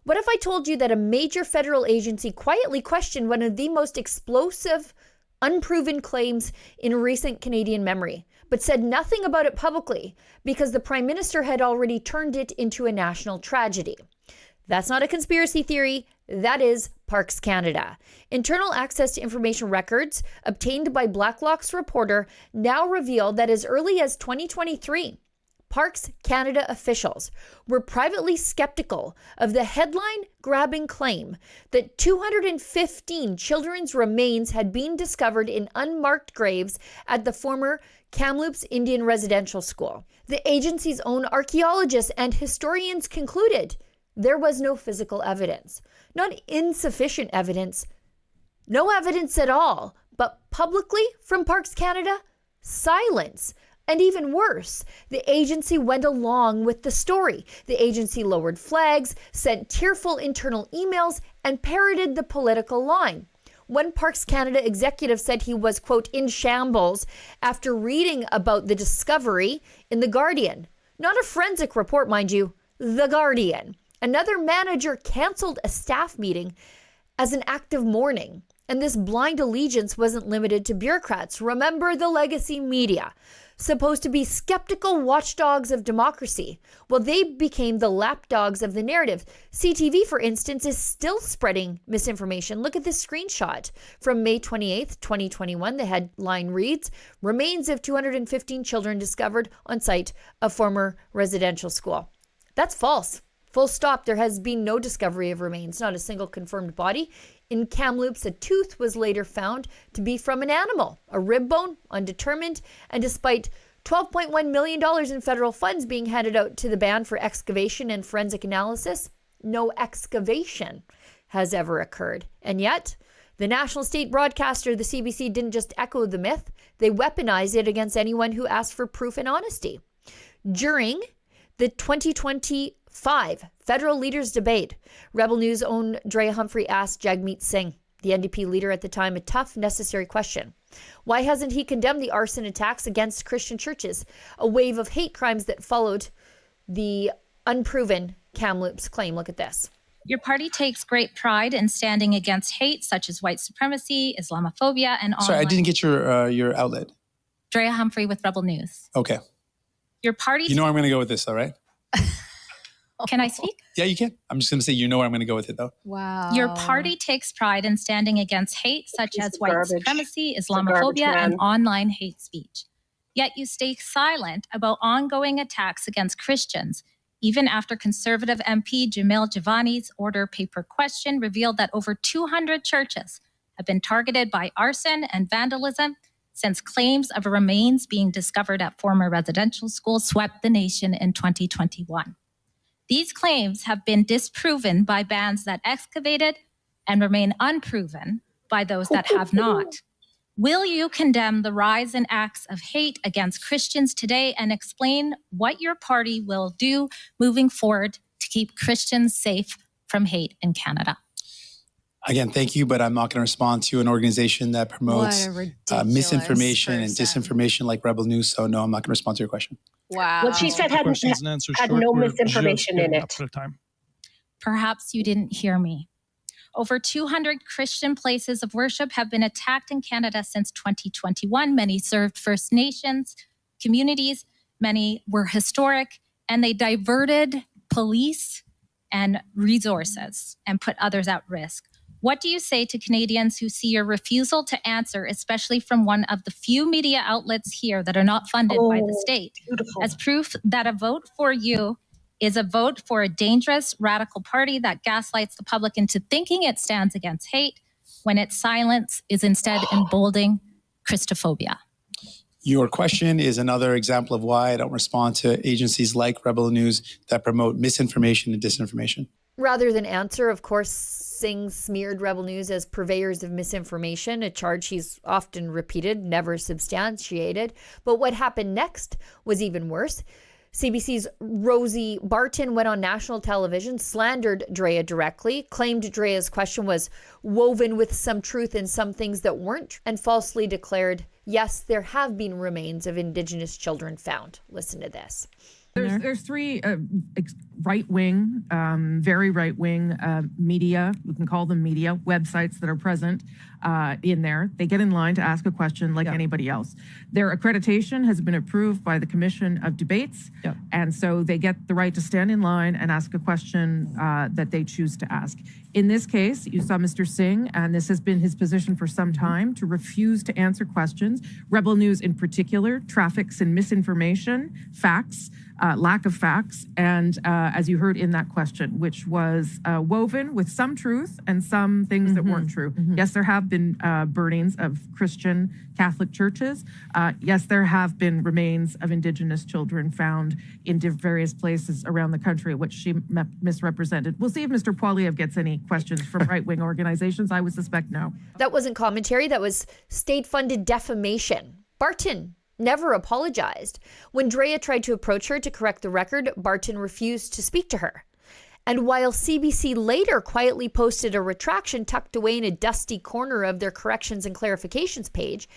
What if I told you that a major federal agency quietly questioned one of the most explosive, unproven claims in recent Canadian memory, but said nothing about it publicly because the Prime Minister had already turned it into a national tragedy? That's not a conspiracy theory. That is Parks Canada. Internal access to information records obtained by Blacklock's reporter now reveal that as early as 2023, Parks Canada officials were privately skeptical of the headline-grabbing claim that 215 children's remains had been discovered in unmarked graves at the former Kamloops Indian Residential School. The agency's own archaeologists and historians concluded there was no physical evidence, not insufficient evidence, no evidence at all, but publicly from Parks Canada, silence. And even worse, the agency went along with the story. The agency lowered flags, sent tearful internal emails, and parroted the political line. One Parks Canada executive said he was, quote, in shambles after reading about the discovery in The Guardian. Not a forensic report, mind you, The Guardian. Another manager canceled a staff meeting as an act of mourning. And this blind allegiance wasn't limited to bureaucrats. Remember the legacy media, supposed to be skeptical watchdogs of democracy. Well, they became the lapdogs of the narrative. CTV, for instance, is still spreading misinformation. Look at this screenshot from May 28th, 2021. The headline reads, "Remains of 215 children discovered on site of former residential school." That's false. Full stop. There has been no discovery of remains, not a single confirmed body. In Kamloops, a tooth was later found to be from an animal, a rib bone, undetermined, and despite $12.1 million in federal funds being handed out to the band for excavation and forensic analysis, no excavation has ever occurred. And yet, the national state broadcaster, the CBC, didn't just echo the myth, they weaponized it against anyone who asked for proof and honesty. During the 2025 federal leaders debate, Rebel News' own Drea Humphrey asked Jagmeet Singh, the NDP leader at the time, a tough, necessary question. Why hasn't he condemned the arson attacks against Christian churches, a wave of hate crimes that followed the unproven Kamloops claim? Look at this. Your party takes great pride in standing against hate such as white supremacy, Islamophobia, and online. Sorry, I didn't get your outlet. Drea Humphrey with Rebel News. Okay. Your party... You know where I'm going to go with this, all right? Can I speak? Yeah, you can. I'm just going to say you know where I'm going to go with it, though. Wow. Your party takes pride in standing against hate such as white supremacy, Islamophobia, and online hate speech. Yet you stay silent about ongoing attacks against Christians, even after Conservative MP Jamil Javani's order paper question revealed that over 200 churches have been targeted by arson and vandalism since claims of remains being discovered at former residential schools swept the nation in 2021. These claims have been disproven by bands that excavated and remain unproven by those that have not. Will you condemn the rise in acts of hate against Christians today and explain what your party will do moving forward to keep Christians safe from hate in Canada? Again, thank you, but I'm not going to respond to an organization that promotes misinformation and disinformation like Rebel News. So no, I'm not going to respond to your question. Wow. What she said had no misinformation in it. Perhaps you didn't hear me. Over 200 Christian places of worship have been attacked in Canada since 2021. Many served First Nations communities. Many were historic, and they diverted police and resources and put others at risk. What do you say to Canadians who see your refusal to answer, especially from one of the few media outlets here that are not funded by the state, as proof that a vote for you is a vote for a dangerous, radical party that gaslights the public into thinking it stands against hate when its silence is instead emboldening Christophobia? Your question is another example of why I don't respond to agencies like Rebel News that promote misinformation and disinformation. Rather than answer, of course, Singh smeared Rebel News as purveyors of misinformation, a charge he's often repeated, never substantiated. But what happened next was even worse. CBC's Rosie Barton went on national television, slandered Drea directly, claimed Drea's question was woven with some truth in some things that weren't, and falsely declared, yes, there have been remains of Indigenous children found. Listen to this. There's three right-wing, very right-wing media, we can call them media, websites that are present in there. They get in line to ask a question like anybody else. Their accreditation has been approved by the Commission of Debates, and so they get the right to stand in line and ask a question that they choose to ask. In this case, you saw Mr. Singh, and this has been his position for some time, to refuse to answer questions. Rebel News in particular traffics in misinformation, facts, lack of facts, and as you heard in that question, which was woven with some truth and some things that weren't true. Yes, there have been burnings of Christian Catholic churches. Yes, there have been remains of Indigenous children found in various places around the country, which she misrepresented. We'll see if Mr. Poilievre gets any questions from right-wing organizations. I would suspect no. That wasn't commentary. That was state-funded defamation. Barton never apologized. When Drea tried to approach her to correct the record, Barton refused to speak to her. And while CBC later quietly posted a retraction tucked away in a dusty corner of their corrections and clarifications page,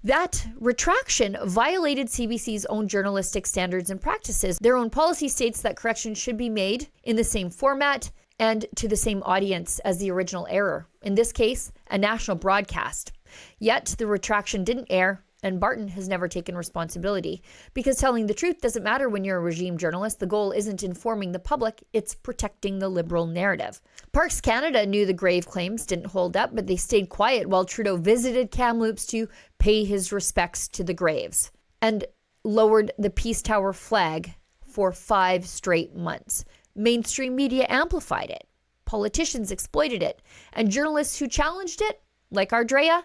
that retraction violated CBC's own journalistic standards and practices. Their own policy states that corrections should be made in the same format and to the same audience as the original error. In this case, a national broadcast. Yet the retraction didn't air, and Barton has never taken responsibility, because telling the truth doesn't matter when you're a regime journalist. The goal isn't informing the public, it's protecting the liberal narrative. Parks Canada knew the grave claims didn't hold up, but they stayed quiet while Trudeau visited Kamloops to pay his respects to the graves and lowered the Peace Tower flag for 5 straight months. Mainstream media amplified it, politicians exploited it, and journalists who challenged it, like Ardrea,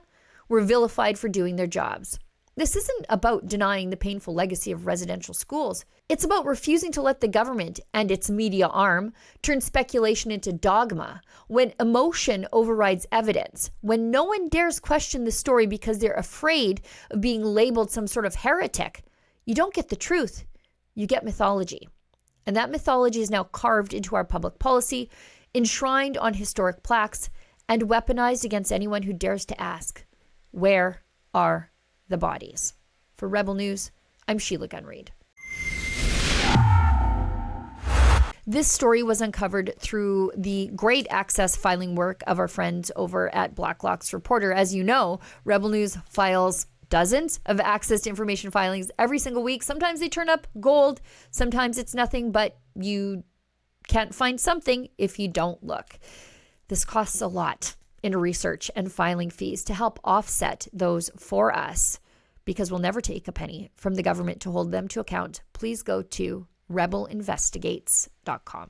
were vilified for doing their jobs. This isn't about denying the painful legacy of residential schools. It's about refusing to let the government and its media arm turn speculation into dogma, when emotion overrides evidence, when no one dares question the story because they're afraid of being labeled some sort of heretic. You don't get the truth, you get mythology. And that mythology is now carved into our public policy, enshrined on historic plaques, and weaponized against anyone who dares to ask, where are the bodies? For Rebel News, I'm Sheila Gunn Reid. This story was uncovered through the great access filing work of our friends over at Blacklock's Reporter. As you know, Rebel News files dozens of access to information filings every single week. Sometimes they turn up gold, sometimes it's nothing, but you can't find something if you don't look. This costs a lot in research and filing fees to help offset those for us, because we'll never take a penny from the government to hold them to account. Please go to rebelinvestigates.com.